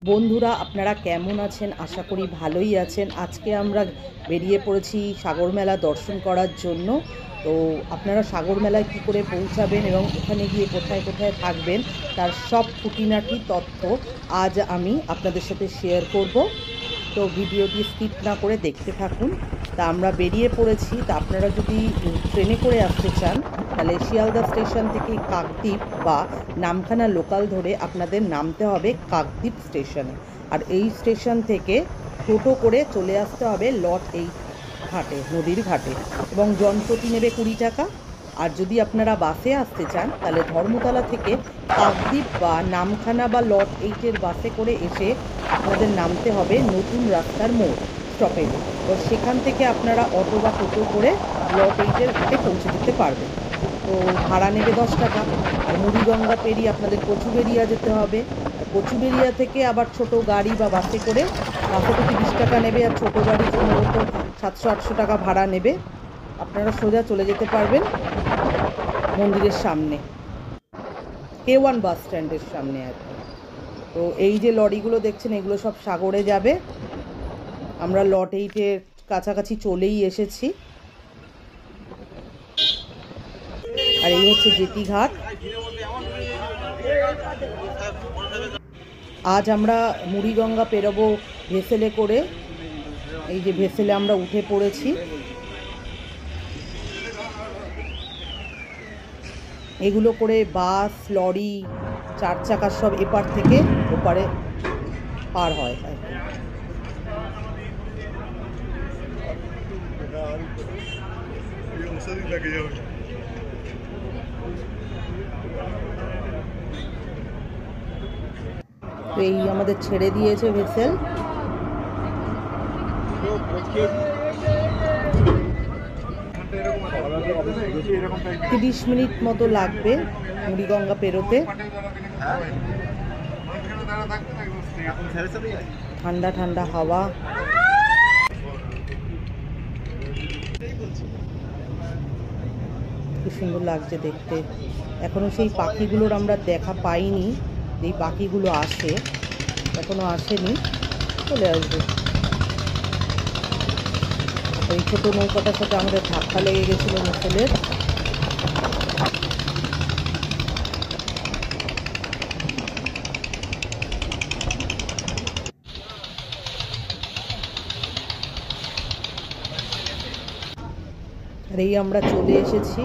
বন্ধুরা, আপনারা কেমন আছেন? আশা করি ভালোই আছেন। আজকে আমরা বেরিয়ে পড়েছি সাগর মেলা দর্শন করার জন্য। তো আপনারা সাগর মেলায় কী করে পৌঁছাবেন এবং ওখানে গিয়ে কোথায় কোথায় থাকবেন তার সব খুঁটিনাটি তথ্য আজ আমি আপনাদের সাথে শেয়ার করব। তো ভিডিওটি স্কিপ না করে দেখতে থাকুন। তা আমরা বেরিয়ে পড়েছি। তা আপনারা যদি ট্রেনে করে আসতে চান তাহলে শিয়ালদা স্টেশন থেকে কাকদ্বীপ বা নামখানা লোকাল ধরে আপনাদের নামতে হবে কাকদ্বীপ স্টেশনে। আর এই স্টেশন থেকে টোটো করে চলে আসতে হবে লট 8 ঘাটে, নদীর ঘাটে, এবং জনপ্রতি নেবে 20 টাকা। আর যদি আপনারা বাসে আসতে চান তাহলে ধর্মতলা থেকে কাকদ্বীপ বা নামখানা বা লট 8-এর বাসে করে এসে আপনাদের নামতে হবে নতুন রাস্তার মোড় স্টপেজে। তো সেখান থেকে আপনারা অটো বা টোটো করে লট 8-এর ঘাটে পৌঁছে যেতে পারবেন। তো ভাড়া নেবে 10 টাকা। আর মুড়িগঙ্গা পেরিয়ে আপনাদের কচুবেড়িয়া যেতে হবে। কচুবেড়িয়া থেকে আবার ছোট গাড়ি বা বাসে করে, বাসে থেকে 20 টাকা নেবে, আর ছোটো গাড়ি সম্ভবত 700-800 টাকা ভাড়া নেবে। আপনারা সোজা চলে যেতে পারবেন মন্দিরের সামনে, K1 বাস স্ট্যান্ডের সামনে আর কি। তো এই যে লরিগুলো দেখছেন এগুলো সব সাগরে যাবে। আমরা লট 8-এর কাছাকাছি চলেই এসেছি। আর এই হচ্ছে জেটি ঘাট। আজ আমরা মুড়িগঙ্গা পেরোবো ভেসেলে করে। এই যে ভেসেলে আমরা উঠে পড়েছি। এগুলো করে বাস, লরি, 4 চাকার সব এপার থেকে ওপারে পার হয় আর কি। তো এই আমাদের ছেড়ে দিয়েছে ভেসেল। 30 মিনিট মতো লাগবে মুড়িগঙ্গা পেরোতে। ঠান্ডা ঠান্ডা হাওয়া। কি সুন্দর লাগছে দেখতে। এখনো সেই পাখিগুলোর আমরা দেখা পাইনি। এই পাখিগুলো আসে, এখনো আসেনি, চলে আসবে। এই ছোট নৌকাটার সাথে আমাদের ধাক্কা লেগে গেছিলো ভেসেলের। আর এই আমরা চলে এসেছি।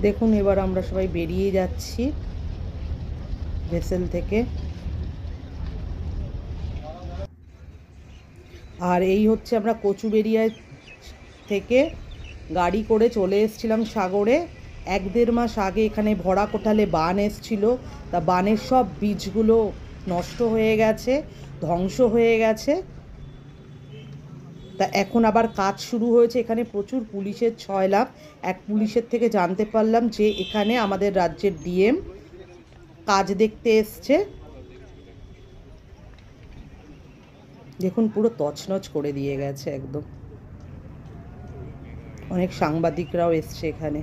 দেখুন এবার আমরা সবাই বেরিয়ে যাচ্ছি ভেসেল থেকে। আর এই হচ্ছে আমরা কচুবেড়িয়া থেকে গাড়ি করে চলে এসেছিলাম সাগরে। 1-1.5 মাস আগে এখানে ভরা কোঠালে বান এসছিল। তা বানের সব বীজগুলো নষ্ট হয়ে গেছে, ধ্বংস হয়ে গেছে। তা এখন আবার কাজ শুরু হয়েছে। এখানে প্রচুর পুলিশের ছয়লাভ। এক পুলিশের থেকে জানতে পারলাম যে এখানে আমাদের রাজ্যের ডিএম কাজ দেখতে এসছে। দেখুন পুরো তছনছ করে দিয়ে গেছে একদম। অনেক সাংবাদিকরাও এসছে এখানে।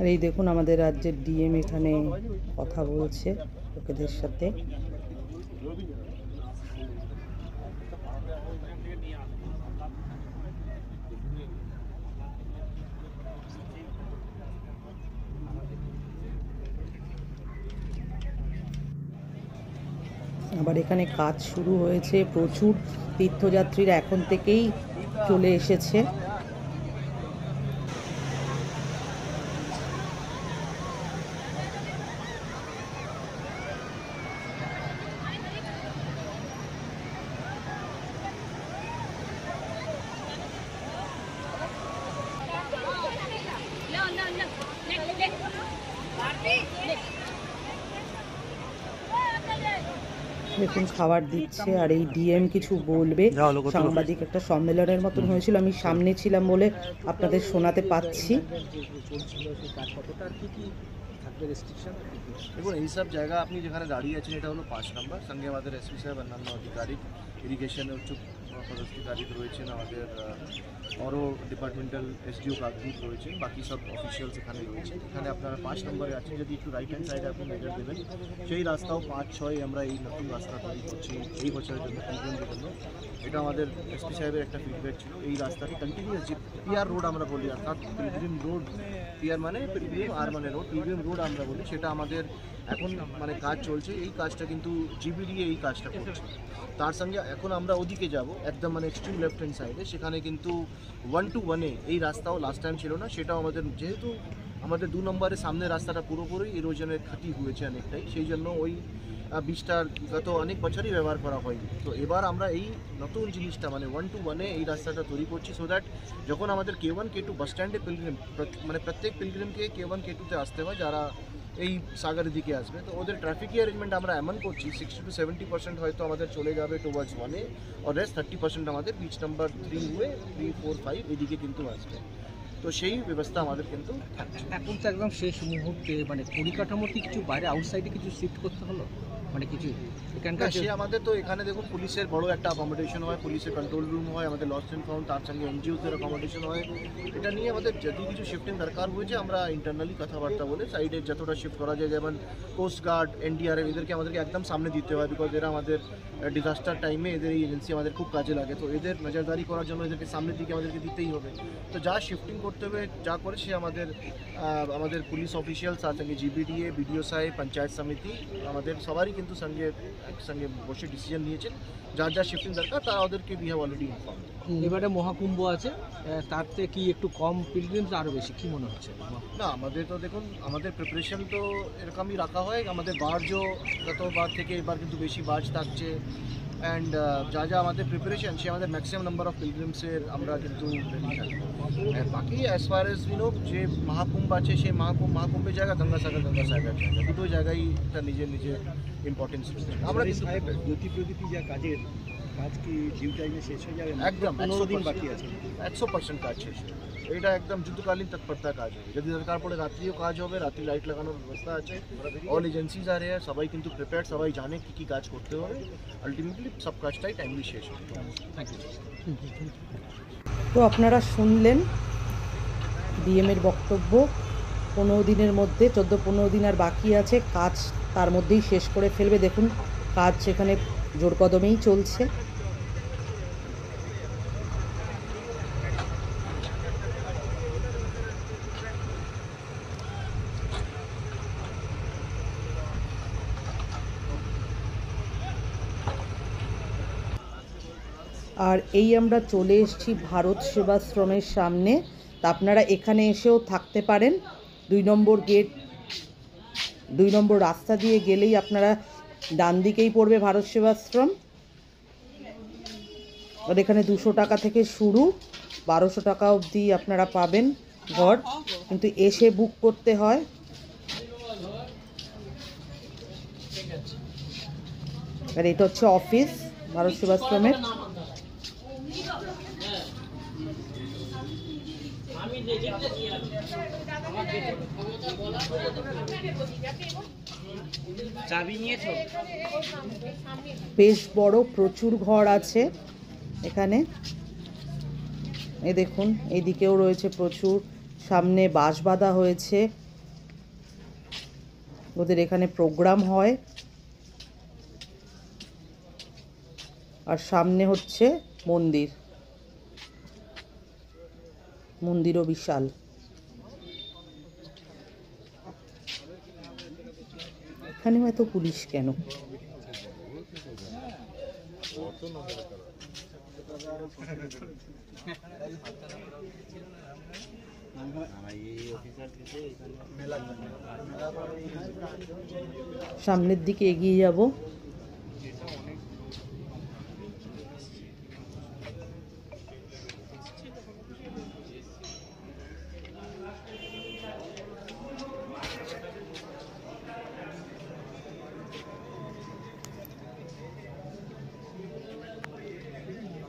আর এই দেখুন আমাদের রাজ্যের ডিএম এখানে কথা বলছে লোকেদের সাথে। আবার এখানে কাজ শুরু হয়েছে, প্রচুর তীর্থযাত্রীরা এখন থেকেই চলে এসেছে। দেখুন খাবার দিচ্ছে, আর এই ডিএম কিছু বলবে। সাংবাদিক একটা সম্মেলনের মতন হয়েছিল, আমি সামনে ছিলাম বলে আপনাদের শোনাতে পাচ্ছি। দেখুন এই সব জায়গা আপনি যেখানে দাঁড়িয়ে আছেন এটা হলো 5 নম্বর। সঙ্গে আমাদের এসপি সাহেব অন্যান্য আধিকারিক, ইরিগেশনের উচ্চ পদাধিকারিক রয়েছেন, আমাদের আরও ডিপার্টমেন্টাল এসডিও কাকদ্বীপ রয়েছেন, বাকি সব অফিসিয়ালস এখানে রয়েছে। এখানে আপনারা 5 নম্বরে আছেন, যদি একটু রাইট হ্যান্ড সাইডে আপনি নজর দেবেন, সেই রাস্তাও 5-6 আমরা এই নতুন রাস্তা তৈরি করছি এই বছরের জন্য, পিলগ্রিমদের জন্য। এটা আমাদের এসপি সাহেবের একটা ফিডব্যাক ছিল। এই রাস্তাটি কন্টিনিউয়াস যে পিআর রোড আমরা বলি, অর্থাৎ পিলগ্রিম রোড, পিআর মানে পিলগ্রিম, আর মানে রোড, পিলগ্রিম রোড আমরা বলি, সেটা আমাদের এখন মানে কাজ চলছে। এই কাজটা কিন্তু জিবিডিএ এই কাজটা করছে। তার সঙ্গে এখন আমরা ওদিকে যাব একদম মানে এক্সট্রিম লেফট হ্যান্ড সাইডে, সেখানে কিন্তু 1 to 1 এই রাস্তাও লাস্ট টাইম ছিল না, সেটাও আমাদের যেহেতু আমাদের 2 নম্বরের সামনে রাস্তাটা পুরোপুরি ইরোশনের ক্ষতি হয়েছে অনেকটাই, সেই জন্য ওই বীজটার গত অনেক বছরই ব্যবহার করা হয়নি। তো এবার আমরা এই নতুন জিনিসটা মানে 1 to 1 এই রাস্তাটা তৈরি করছি, সো দ্যাট যখন আমাদের K1 K2 বাস স্ট্যান্ডে পিলগ্রিম মানে প্রত্যেক পিলগ্রিমকে K1 K2তে আসতে হয় যারা এই সাগরের দিকে আসবে, তো ওদের ট্রাফিক অ্যারেঞ্জমেন্ট আমরা এমন করছি 60 to 70% হয়তো আমাদের চলে যাবে টুয়ার্ডস 1 আর রেস্ট 30% আমাদের বিচ নাম্বার 3 হয়ে 3, 4, 5 এদিকে কিন্তু আসবে। তো সেই ব্যবস্থা আমাদের কিন্তু থাকছে। এখন তো একদম শেষ মুহূর্তে, মানে পরিকাঠামোর কিছু বাইরে আউটসাইডে কিছু শিফট করতে হলো, মানে কিছু এখানকার সে আমাদের তো এখানে দেখুন পুলিশের বড় একটা অ্যাকোমোডেশন হয়, পুলিশের কন্ট্রোল রুম হয়, আমাদের লস্ট অ্যান্ড ফাউন্ড, তার সঙ্গে এনজিওদের অ্যাকোমোডেশন হয়। এটা নিয়ে আমাদের যদি কিছু শিফটিং দরকার হয়েছে আমরা ইন্টারনালি কথাবার্তা বলে সাইডে যতটা শিফট করা যায়, যেমন কোস্ট গার্ড, এনডিআরএফ এদেরকে আমাদেরকে একদম সামনে দিতে হয়, বিকজ এরা আমাদের ডিজাস্টার টাইমে এদের এই এজেন্সি আমাদের খুব কাজে লাগে। তো এদের নজরদারি করার জন্য এদেরকে সামনের দিকে আমাদেরকে দিতেই হবে। তো যা শিফটিং করতে হবে যা করে সে আমাদের পুলিশ অফিসিয়ালস, তার সঙ্গে জিবিডিএ, বিডিও সাহেব, পঞ্চায়েত সমিতি, আমাদের সবারই কিন্তু একসঙ্গে বসে ডিসিশন নিয়েছেন যার যা শিফটিং দরকার তারা ওদেরকে উই হ্যাভ অলরেডি ইনফর্ম। এবারে মহাকুম্ভ আছে, তাতে কি একটু কম পিলগ্রিমস আরও বেশি, কি মনে হচ্ছে? না, আমাদের তো দেখুন আমাদের প্রিপারেশন তো এরকমই রাখা হয়, আমাদের বার্জও গতবার থেকে এবার কিন্তু বেশি বার্জ থাকছে, অ্যান্ড যা যা আমাদের প্রিপারেশন সে আমাদের ম্যাক্সিমাম নাম্বার অফ পিলগ্রিমসের আমরা কিন্তু রেডি থাকবো। বাকি as far age we know যে মহাকুম্ভ আছে, সেই মহাকুম্ভের জায়গা গঙ্গাসাগর জায়গা, দুটো জায়গায় একটা নিজের ইম্পর্টেন্স আমরা প্রদীপী যা কাজ কি ডিউ টাইমে শেষ হয়ে যাবে? একদম 15 দিন বাকি আছে, 100% কাজ শেষ। এটা একদম যুদ্ধকালীন তৎপরতা কাজ হবে, যদি দরকার পড়ে রাত্রিও কাজ হবে, রাত্রি লাইট লাগানোর ব্যবস্থা আছে। অল এজেন্সিজ আর হে, সবাই কিন্তু প্রিপেয়ার্ড, সবাই জানে কী কী কাজ করতে হবে। আলটিমেটলি সব কাজটাই টাইমলি শেষ হবে। তো আপনারা শুনলেন ডিএমের বক্তব্য। 15 দিনের মধ্যে 14-15 দিন আর বাকি আছে, কাজ তার মধ্যেই শেষ করে ফেলবে। দেখুন কাজ সেখানে জোর কদমেই চলছে। আর এই আমরা চলে এসেছি ভারত সেবাশ্রমের সামনে। তা আপনারা এখানে এসেও থাকতে পারেন। 2 নম্বর গেট, 2 নম্বর রাস্তা দিয়ে গেলেই আপনারা ডান দিকেই পড়বে ভারত সেবাশ্রম। আর এখানে 200 টাকা থেকে শুরু, 1200 টাকা অবধি আপনারা পাবেন ঘর, কিন্তু এসে বুক করতে হয়। আর এটা হচ্ছে অফিস ভারত সেবাশ্রমের। বেশ বড়, প্রচুর ঘর আছে এখানে। এই দেখুন এইদিকেও রয়েছে প্রচুর, সামনে বাঁশ বাঁধা হয়েছে, ওদের এখানে প্রোগ্রাম হয়। আর সামনে হচ্ছে মন্দিরও বিশাল। এখানে হয়তো পুলিশ কেন? সামনের দিকে এগিয়ে যাব।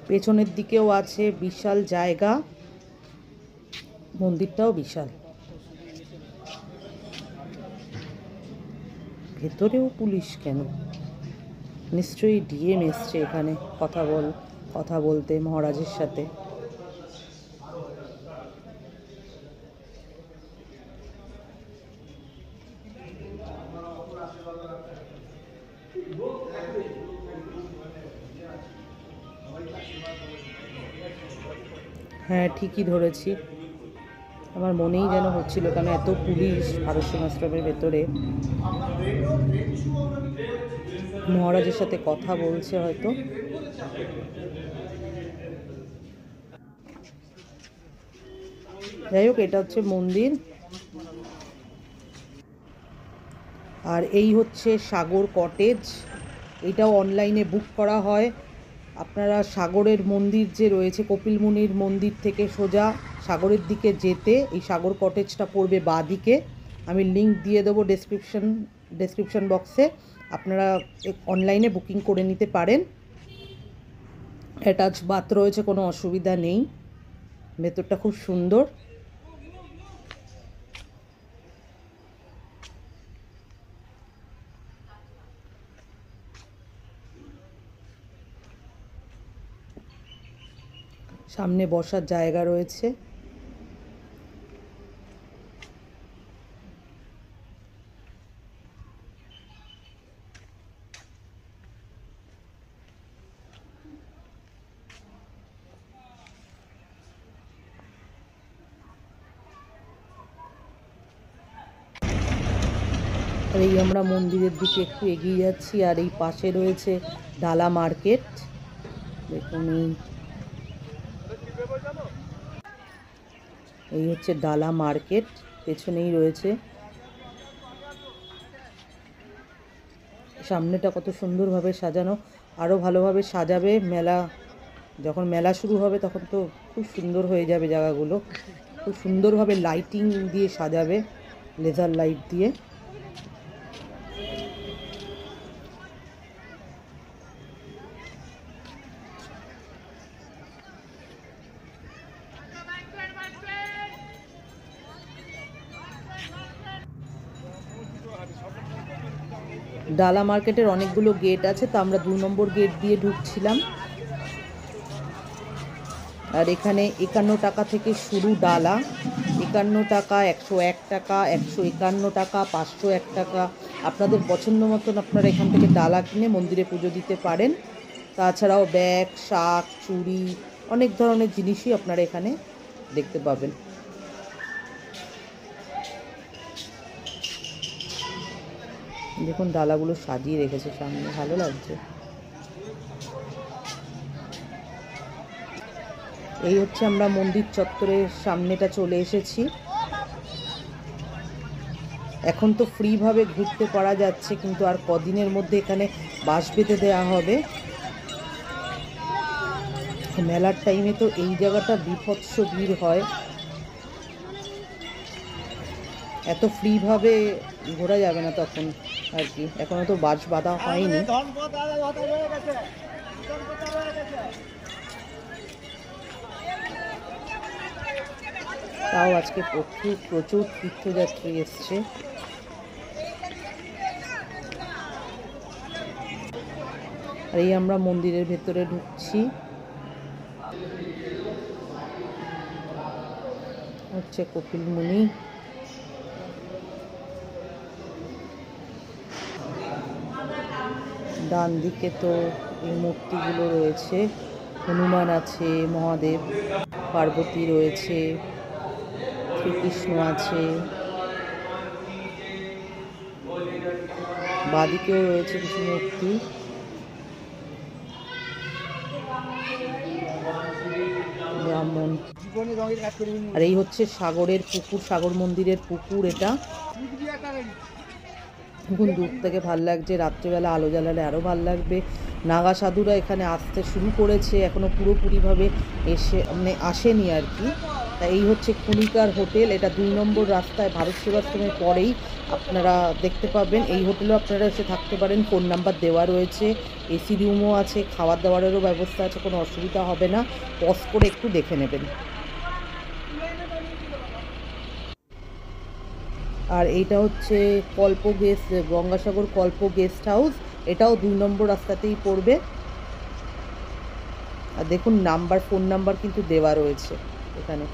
পেছনের দিকেও আছে বিশাল জায়গা, মন্দিরটাও বিশাল। ভেতরেও পুলিশ কেন? নিশ্চয়ই ডিএম এসছে এখানে কথা বলতে মহারাজের সাথে। হ্যাঁ, ঠিকই ধরেছি। আমার মনেই যেন হচ্ছিল কেন এত পুলিশ ভারত সেনাশ্রমের ভেতরে। মহারাজের সাথে কথা বলছে হয়তো। যাই হোক, এটা হচ্ছে মন্দির। আর এই হচ্ছে সাগর কটেজ। এটাও অনলাইনে বুক করা হয়। আপনারা সাগরের মন্দির যে রয়েছে, কপিল মুনির মন্দির থেকে সোজা সাগরের দিকে যেতে এই সাগর কটেজটা পড়বে বাঁ দিকে। আমি লিংক দিয়ে দেবো ডেসক্রিপশন বক্সে। আপনারা অনলাইনে বুকিং করে নিতে পারেন। অ্যাটাচ বাথ রয়েছে, কোনো অসুবিধা নেই। ভেতরটা খুব সুন্দর। সামনে বসার জায়গা রয়েছে। আর এই আমরা মন্দিরের দিকে একটু এগিয়ে যাচ্ছি। আর এই পাশে রয়েছে ডালা মার্কেট। দেখুন, এই হচ্ছে ডালা মার্কেট, পেছনেই রয়েছে। সামনেটা কত সুন্দরভাবে সাজানো, আরও ভালোভাবে সাজাবে। যখন মেলা শুরু হবে তখন তো খুব সুন্দর হয়ে যাবে জায়গাগুলো। খুব সুন্দরভাবে লাইটিং দিয়ে সাজাবে, লেজার লাইট দিয়ে। ডালা মার্কেটের অনেকগুলো গেট আছে, তো আমরা 2 নম্বর গেট দিয়ে ঢুকছিলাম। আর এখানে 51 টাকা থেকে শুরু ডালা। 51 টাকা, 101 টাকা, 151 টাকা, 501 টাকা। আপনাদের পছন্দ মতন আপনারা এখান থেকে ডালা কিনে মন্দিরে পুজো দিতে পারেন। তাছাড়াও ব্যাগ, শাক, চুড়ি, অনেক ধরনের জিনিসই আপনারা এখানে দেখতে পাবেন। দেখুন ডালাগুলো সাজিয়ে রেখেছে সামনে, ভালো লাগছে। এই হচ্ছে আমরা মন্দির চত্বরের সামনেটা চলে এসেছি। এখন তো ফ্রিভাবে ঘুরতে পারা যাচ্ছে, কিন্তু আর কদিনের মধ্যে এখানে বাস বেঁধে দেওয়া হবে। মেলার টাইমে তো এই জায়গাটা বিভৎস ভিড় হয়। এত ফ্রিভাবে ঘোরা যাবে না তখন আর কি। এখনো তো বাস বাঁধা হয়নি। তাও আজকে প্রচুর তীর্থযাত্রী এসছে। আর এই আমরা মন্দিরের ভেতরে ঢুকছি। হচ্ছে কপিল মুনি। ডান দিকে তো এই মূর্তিগুলো রয়েছে, হনুমান আছে, মহাদেব, পার্বতী রয়েছে, শ্রীকৃষ্ণ আছে। বাঁদিকেও রয়েছে কিছু মূর্তি। বামন। আর এই হচ্ছে সাগরের পুকুর, সাগর মন্দিরের পুকুর। এটা দেখুন দূর থেকে ভাল লাগছে, রাত্রেবেলা আলো জ্বালালে আরও ভাল লাগবে। নাগা সাধুরা এখানে আসতে শুরু করেছে, এখনও পুরোপুরিভাবে আসেনি আর কি। তা এই হচ্ছে খনিকার হোটেল, এটা 2 নম্বর রাস্তায় ভারত সেবাশ্রমের পরেই আপনারা দেখতে পাবেন। এই হোটেলেও আপনারা এসে থাকতে পারেন, ফোন নাম্বার দেওয়া রয়েছে, এসি রুমও আছে, খাবার দাবারেরও ব্যবস্থা আছে, কোনো অসুবিধা হবে না। পজ করে একটু দেখে নেবেন। আর এইটা হচ্ছে কল্প গেস্ট, গঙ্গাসাগর কল্প গেস্ট হাউস, এটাও 2 নম্বর রাস্তাতেই পড়বে। আর দেখুন ফোন নাম্বার কিন্তু দেওয়া রয়েছে এখানে,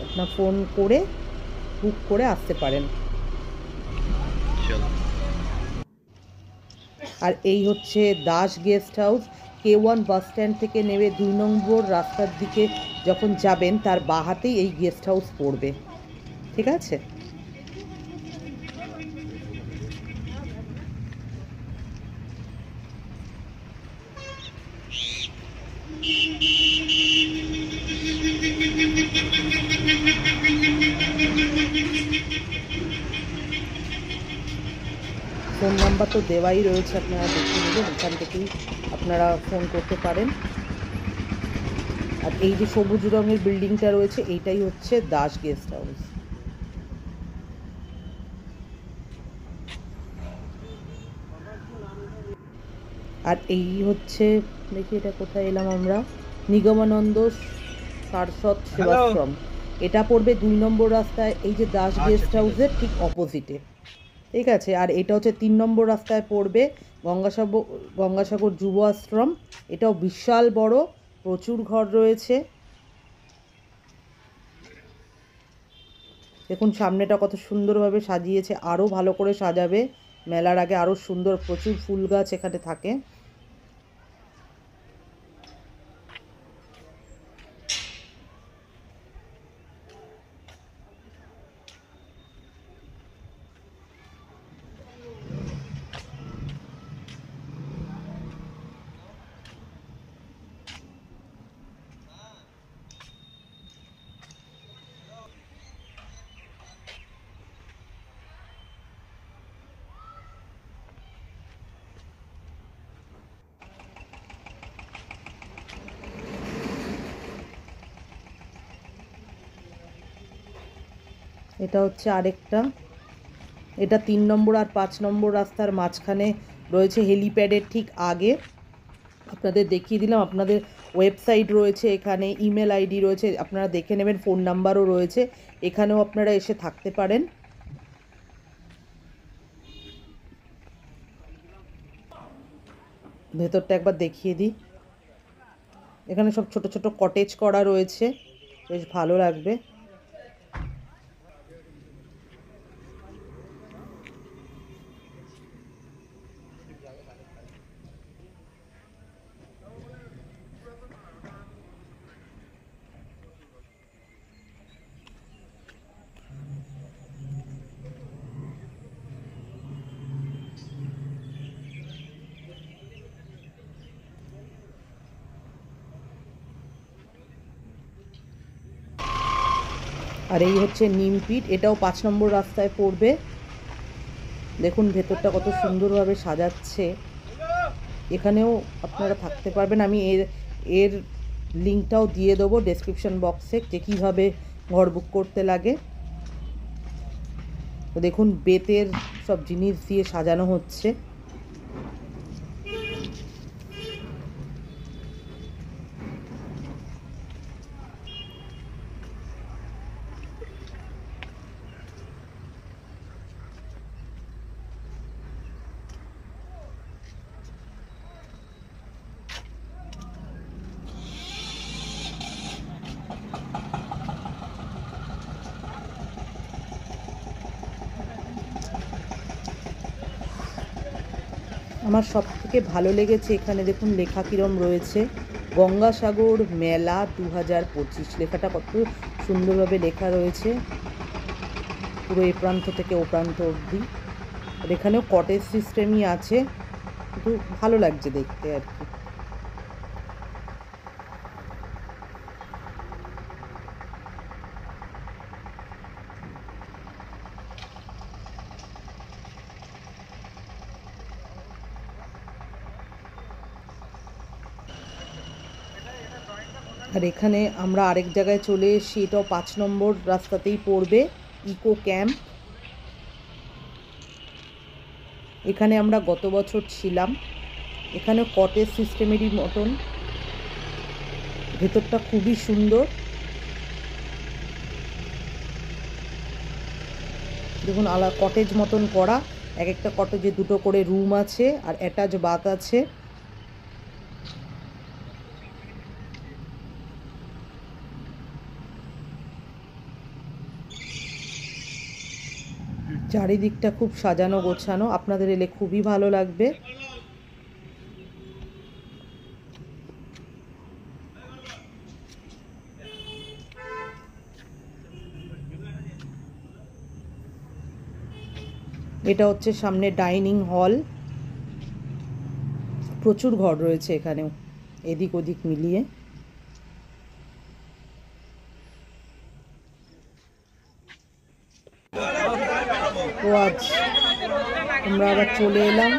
আপনার ফোন করে বুক করে আসতে পারেন। আর এই হচ্ছে Das guest house, K1 bus stand থেকে নেমে 2 নম্বর রাস্তার দিকে যখন যাবেন তার বাঁ হাতেই এই গেস্ট হাউস পড়বে, ঠিক আছে। ফোন নাম্বার তো দেওয়াই রয়েছে, আপনারা দেখে নেবেন, এখান থেকেই আপনারা ফোন করতে পারেন। আর এই যে সবুজ রঙের বিল্ডিংটা রয়েছে এইটাই হচ্ছে দাস গেস্ট হাউস। আর এই হচ্ছে, দেখি এটা কোথায় এলাম আমরা, নিগমানন্দ সারস্বত সেবাশ্রম, এটা পড়বে 2 নম্বর রাস্তায়, এই যে দাস গেস্ট হাউসের ঠিক অপোজিটে, ঠিক আছে। আর এটা হচ্ছে 3 নম্বর রাস্তায় পড়বে গঙ্গাসাগর যুব আশ্রম, এটাও বিশাল বড়, প্রচুর ঘর রয়েছে। দেখুন সামনেটা কত সুন্দরভাবে সাজিয়েছে, আরও ভালো করে সাজাবে মেলার আগে, আরও সুন্দর, প্রচুর ফুল গাছ এখানে থাকে। এটা হচ্ছে আরেকটা, এটা 3 নম্বর আর 5 নম্বর রাস্তার মাঝখানে রয়েছে, হেলিপ্যাডের ঠিক আগে। আপনাদের দেখিয়ে দিলাম, আপনাদের ওয়েবসাইট রয়েছে এখানে, ইমেল আইডি রয়েছে, আপনারা দেখে নেবেন, ফোন নাম্বারও রয়েছে, এখানেও আপনারা এসে থাকতে পারেন। ভেতরটা একবার দেখিয়ে দিই, এখানে সব ছোট ছোট কটেজ করা রয়েছে, বেশ ভালো লাগবে। আর এই হচ্ছে নিমপিট, এটাও 5 নম্বর রাস্তায় পড়বে। দেখুন ভেতরটা কত সুন্দরভাবে সাজাচ্ছে, এখানেও আপনারা থাকতে পারবেন। আমি এর লিঙ্কটাও দিয়ে দেবো ডেসক্রিপশন বক্সে, যে কীভাবে ঘর বুক করতে লাগে। তো দেখুন বেতের সব জিনিস দিয়ে সাজানো হচ্ছে। আমার সব থেকে ভালো লেগেছে এখানে দেখুন লেখা কিরম রয়েছে, গঙ্গাসাগর মেলা 2025, লেখাটা কত সুন্দরভাবে লেখা রয়েছে, পুরো এ প্রান্ত থেকে ও প্রান্ত অবধি। আর এখানেও কটেজ সিস্টেমই আছে, কিন্তু ভালো লাগছে দেখতে আর কি। আর এখানে আমরা আরেক জায়গায় চলে এসেছি, এটাও 5 নম্বর রাস্তাতেই পড়বে, ইকো ক্যাম্প। এখানে আমরা গত বছর ছিলাম। এখানে কটেজ সিস্টেমেরই মতন, ভেতরটা খুবই সুন্দর। দেখুন কটেজ মতন করা, এক একটা কটেজে 2টো করে রুম আছে আর অ্যাটাচ বাথ আছে। চারিদিকটা খুব সাজানো গোছানো, আপনাদের এলে খুবই ভালো লাগবে। এটা হচ্ছে সামনে ডাইনিং হল, প্রচুর ঘর রয়েছে এখানেও, এদিক ওদিক মিলিয়ে। তো আজ আমরা আবার চলে এলাম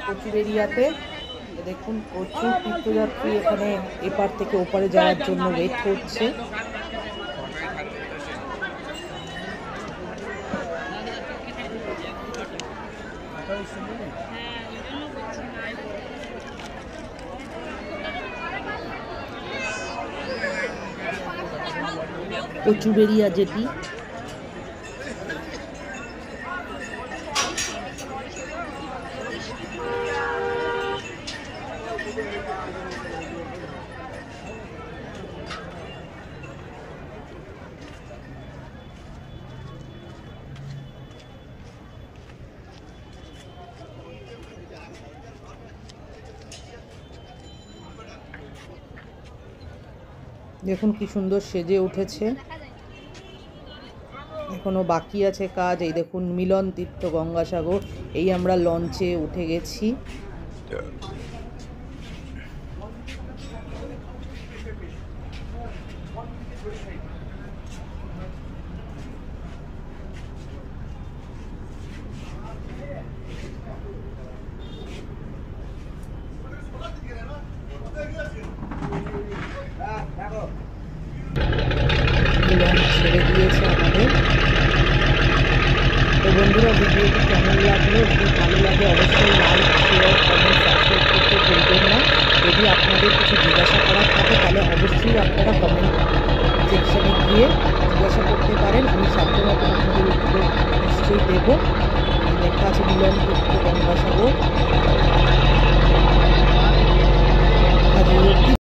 কচুবেড়িয়াতে। দেখুন প্রচুর তীর্থযাত্রী এখানে এপার থেকে ওপারে যাওয়ার জন্য ওয়েট করছে। কচুবেড়িয়া যেটি, দেখুন কি সুন্দর সেজে উঠেছে। এখনো বাকি আছে কাজ। এই দেখুন মিলন তীর্থ গঙ্গাসাগর, এই আমরা লঞ্চে উঠে গেছি। ছেড়ে দিয়েছে আমাদের। তো বন্ধুরা, ভিডিওটি কেমন লাগলো, যদি ভালো লাগে অবশ্যই লাইক, শেয়ার, কমেন্ট, সাবস্ক্রাইব করতে ভুলবেন না। যদি আপনাদের কিছু জিজ্ঞাসা করার থাকে তাহলে অবশ্যই আপনারা কমেন্ট সেকশনে গিয়ে জিজ্ঞাসা করতে পারেন, আমি সাধ্যমতো আপনাদের উত্তর নিশ্চয়ই দেবো। লেখা আছে মিলন তীর্থ গঙ্গাসাগর।